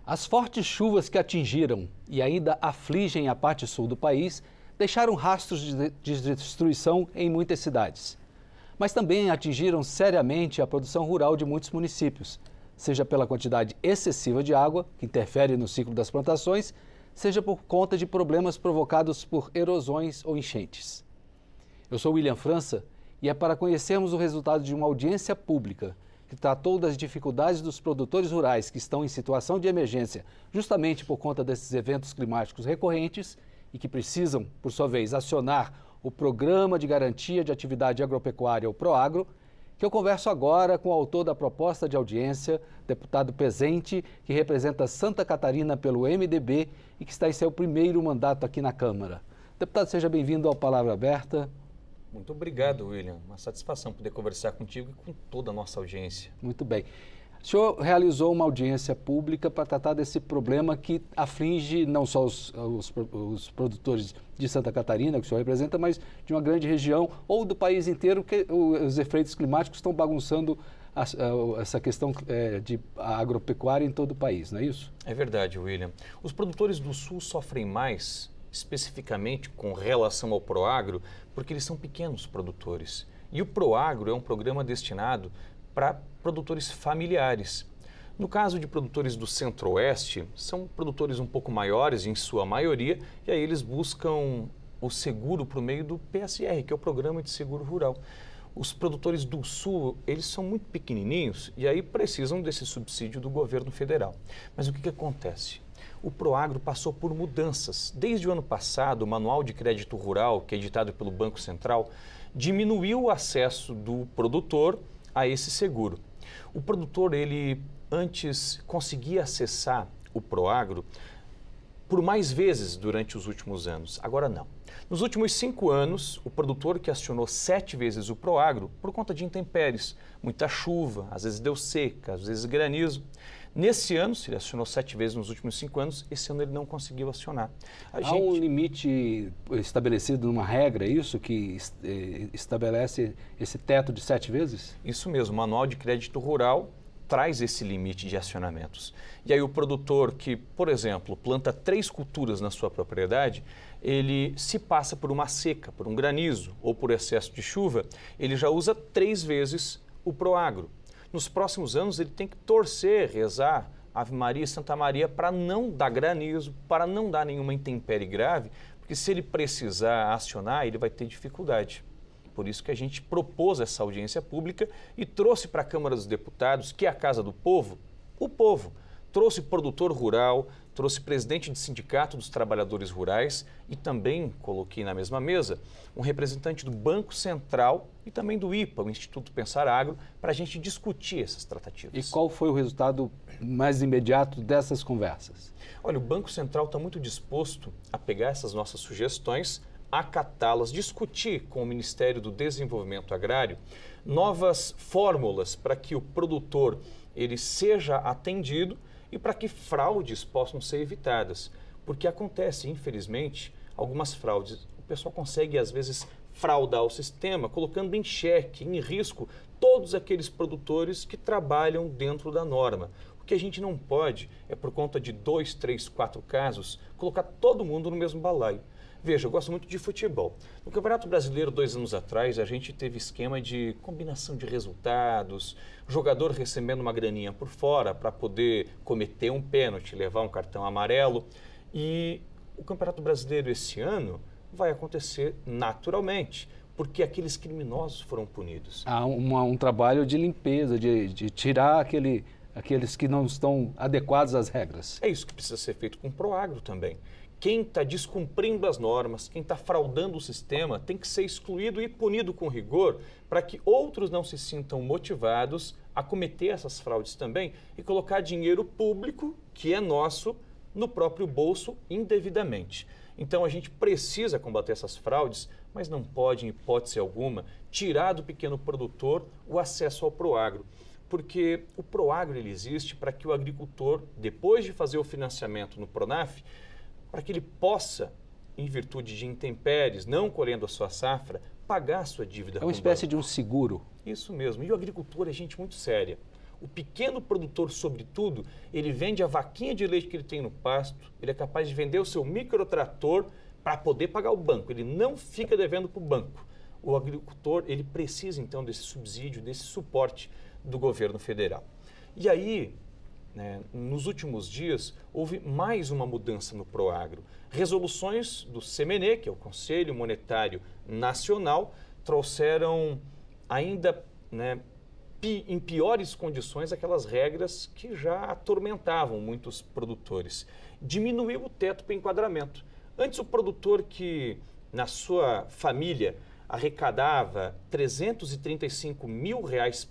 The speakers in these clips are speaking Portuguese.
As fortes chuvas que atingiram e ainda afligem a parte sul do país deixaram rastros de destruição em muitas cidades. Mas também atingiram seriamente a produção rural de muitos municípios, seja pela quantidade excessiva de água, que interfere no ciclo das plantações, seja por conta de problemas provocados por erosões ou enchentes. Eu sou William França e é para conhecermos o resultado de uma audiência pública que tratou das dificuldades dos produtores rurais que estão em situação de emergência justamente por conta desses eventos climáticos recorrentes e que precisam, por sua vez, acionar o Programa de Garantia de Atividade Agropecuária, o PROAGRO, que eu converso agora com o autor da proposta de audiência, deputado Pezente, que representa Santa Catarina pelo MDB e que está em seu primeiro mandato aqui na Câmara. Deputado, seja bem-vindo ao Palavra Aberta. Muito obrigado, William. Uma satisfação poder conversar contigo e com toda a nossa audiência. Muito bem. O senhor realizou uma audiência pública para tratar desse problema que aflige não só os produtores de Santa Catarina, que o senhor representa, mas de uma grande região ou do país inteiro, que os efeitos climáticos estão bagunçando essa questão de agropecuária em todo o país, não é isso? É verdade, William. Os produtores do Sul sofrem mais, especificamente com relação ao Proagro, porque eles são pequenos produtores. E o Proagro é um programa destinado para produtores familiares. No caso de produtores do Centro-Oeste, são produtores um pouco maiores, em sua maioria, e aí eles buscam o seguro por meio do PSR, que é o Programa de Seguro Rural. Os produtores do Sul, eles são muito pequenininhos e aí precisam desse subsídio do governo federal. Mas o que acontece? O Proagro passou por mudanças. Desde o ano passado, o Manual de Crédito Rural, que é editado pelo Banco Central, diminuiu o acesso do produtor a esse seguro. O produtor, ele antes conseguia acessar o Proagro por mais vezes durante os últimos anos, agora não. Nos últimos 5 anos, o produtor que acionou 7 vezes o Proagro, por conta de intempéries, muita chuva, às vezes deu seca, às vezes granizo. Nesse ano, se ele acionou 7 vezes nos últimos 5 anos, esse ano ele não conseguiu acionar. Há um limite estabelecido numa regra, é isso, que estabelece esse teto de 7 vezes? Isso mesmo, o Manual de Crédito Rural traz esse limite de acionamentos. E aí o produtor que, por exemplo, planta 3 culturas na sua propriedade, ele se passa por uma seca, por um granizo ou por excesso de chuva, ele já usa 3 vezes o Proagro. Nos próximos anos ele tem que torcer, rezar, Ave Maria, Santa Maria, para não dar granizo, para não dar nenhuma intempérie grave, porque se ele precisar acionar, ele vai ter dificuldade. Por isso que a gente propôs essa audiência pública e trouxe para a Câmara dos Deputados, que é a Casa do Povo, o povo. Trouxe produtor rural, trouxe presidente de sindicato dos trabalhadores rurais e também coloquei na mesma mesa um representante do Banco Central e também do IPA, o Instituto Pensar Agro, para a gente discutir essas tratativas. E qual foi o resultado mais imediato dessas conversas? Olha, o Banco Central está muito disposto a pegar essas nossas sugestões, acatá-las, discutir com o Ministério do Desenvolvimento Agrário novas fórmulas para que o produtor ele seja atendido e para que fraudes possam ser evitadas. Porque acontece, infelizmente, algumas fraudes. O pessoal consegue, às vezes, fraudar o sistema, colocando em xeque, em risco, todos aqueles produtores que trabalham dentro da norma. O que a gente não pode é, por conta de 2, 3, 4 casos, colocar todo mundo no mesmo balaio. Veja, eu gosto muito de futebol. No Campeonato Brasileiro, 2 anos atrás, a gente teve esquema de combinação de resultados, jogador recebendo uma graninha por fora para poder cometer um pênalti, levar um cartão amarelo. E o Campeonato Brasileiro esse ano vai acontecer naturalmente, porque aqueles criminosos foram punidos. Há um trabalho de limpeza, de tirar aqueles que não estão adequados às regras. É isso que precisa ser feito com o Proagro também. Quem está descumprindo as normas, quem está fraudando o sistema, tem que ser excluído e punido com rigor para que outros não se sintam motivados a cometer essas fraudes também e colocar dinheiro público, que é nosso, no próprio bolso indevidamente. Então a gente precisa combater essas fraudes, mas não pode, em hipótese alguma, tirar do pequeno produtor o acesso ao Proagro. Porque o Proagro ele existe para que o agricultor, depois de fazer o financiamento no Pronaf, para que ele possa, em virtude de intempéries, não colhendo a sua safra, pagar a sua dívida. É uma espécie de um seguro. Isso mesmo. E o agricultor é gente muito séria. O pequeno produtor, sobretudo, ele vende a vaquinha de leite que ele tem no pasto, ele é capaz de vender o seu microtrator para poder pagar o banco. Ele não fica devendo para o banco. O agricultor, ele precisa, então, desse subsídio, desse suporte do governo federal. E aí, né, nos últimos dias, houve mais uma mudança no Proagro. Resoluções do CMN, que é o Conselho Monetário Nacional, trouxeram ainda, né, em piores condições aquelas regras que já atormentavam muitos produtores. Diminuiu o teto para enquadramento. Antes, o produtor que, na sua família, arrecadava R$335 mil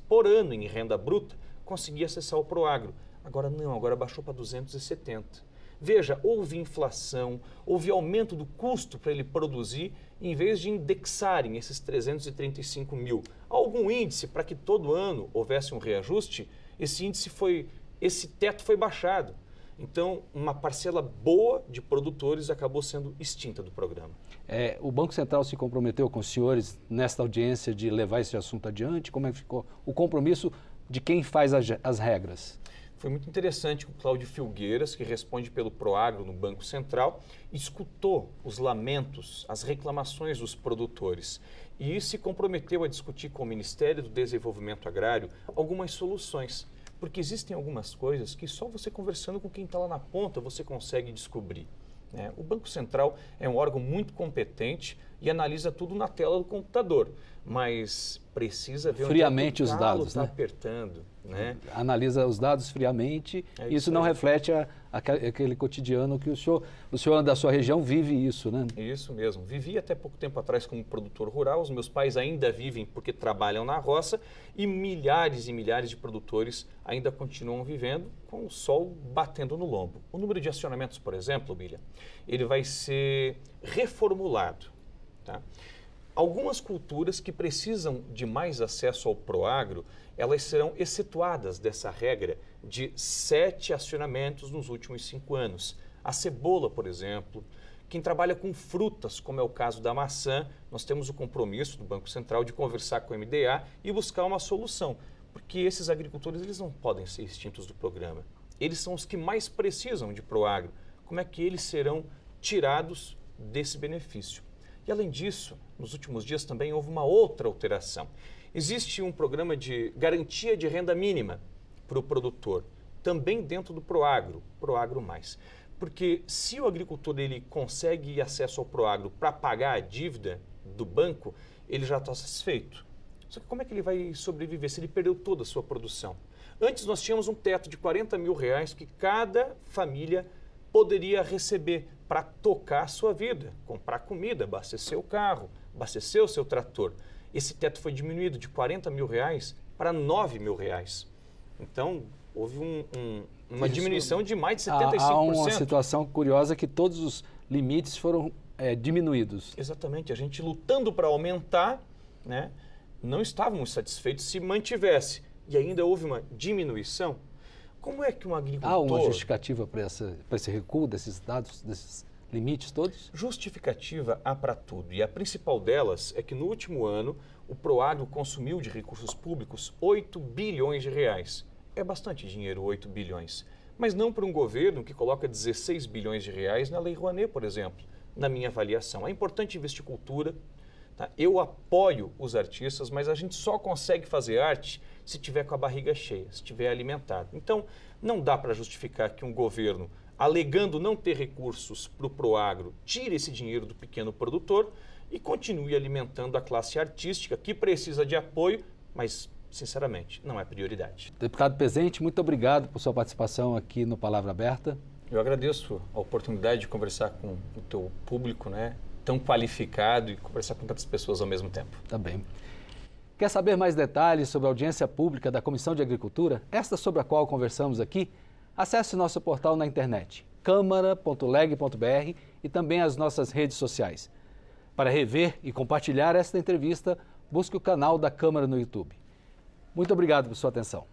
por ano em renda bruta, conseguia acessar o Proagro. Agora não, agora baixou para 270. Veja, houve inflação, houve aumento do custo para ele produzir, em vez de indexarem esses 335 mil. Algum índice para que todo ano houvesse um reajuste, esse teto foi baixado. Então, uma parcela boa de produtores acabou sendo extinta do programa. O Banco Central se comprometeu com os senhores nesta audiência de levar esse assunto adiante? Como é que ficou o compromisso de quem faz as regras? Foi muito interessante que o Cláudio Filgueiras, que responde pelo Proagro no Banco Central, escutou os lamentos, as reclamações dos produtores e se comprometeu a discutir com o Ministério do Desenvolvimento Agrário algumas soluções. Porque existem algumas coisas que só você conversando com quem está lá na ponta você consegue descobrir. Né? O Banco Central é um órgão muito competente e analisa tudo na tela do computador, mas precisa ver friamente onde os dados, está né? apertando. Né? Analisa os dados friamente e isso não reflete aquele cotidiano que o senhor da sua região vive isso, né? Isso mesmo. Vivi até pouco tempo atrás como produtor rural, os meus pais ainda vivem porque trabalham na roça e milhares de produtores ainda continuam vivendo com o sol batendo no lombo. O número de acionamentos, por exemplo, Bília, ele vai ser reformulado. Tá? Algumas culturas que precisam de mais acesso ao Proagro, elas serão excetuadas dessa regra de 7 acionamentos nos últimos 5 anos. A cebola, por exemplo, quem trabalha com frutas, como é o caso da maçã, nós temos o compromisso do Banco Central de conversar com o MDA e buscar uma solução, porque esses agricultores eles não podem ser extintos do programa. Eles são os que mais precisam de Proagro. Como é que eles serão tirados desse benefício? E além disso, nos últimos dias também houve uma outra alteração. Existe um programa de garantia de renda mínima para o produtor, também dentro do Proagro, Proagro Mais. Porque se o agricultor ele consegue acesso ao Proagro para pagar a dívida do banco, ele já está satisfeito. Só que como é que ele vai sobreviver se ele perdeu toda a sua produção? Antes nós tínhamos um teto de R$40 mil que cada família poderia receber para tocar a sua vida, comprar comida, abastecer o carro, abastecer o seu trator. Esse teto foi diminuído de R$40 mil para R$9 mil. Então, houve uma diminuição de mais de 75%. Há uma situação curiosa que todos os limites foram diminuídos. Exatamente. A gente lutando para aumentar, né, não estávamos satisfeitos se mantivesse. E ainda houve uma diminuição. Como é que um agricultor... Há uma justificativa para esse recuo desses dados, desses limites todos? Justificativa há para tudo. E a principal delas é que no último ano o Proagro consumiu de recursos públicos R$8 bilhões. É bastante dinheiro, 8 bilhões. Mas não para um governo que coloca R$16 bilhões na Lei Rouanet, por exemplo, na minha avaliação. É importante investir em cultura. Tá? Eu apoio os artistas, mas a gente só consegue fazer arte se tiver com a barriga cheia, se tiver alimentado. Então, não dá para justificar que um governo, alegando não ter recursos para o Proagro, tire esse dinheiro do pequeno produtor e continue alimentando a classe artística, que precisa de apoio, mas, sinceramente, não é prioridade. Deputado Pezente, muito obrigado por sua participação aqui no Palavra Aberta. Eu agradeço a oportunidade de conversar com o teu público, né, tão qualificado e conversar com tantas pessoas ao mesmo tempo. Tá bem. Quer saber mais detalhes sobre a audiência pública da Comissão de Agricultura, esta sobre a qual conversamos aqui? Acesse nosso portal na internet, câmara.leg.br e também as nossas redes sociais. Para rever e compartilhar esta entrevista, busque o canal da Câmara no YouTube. Muito obrigado por sua atenção.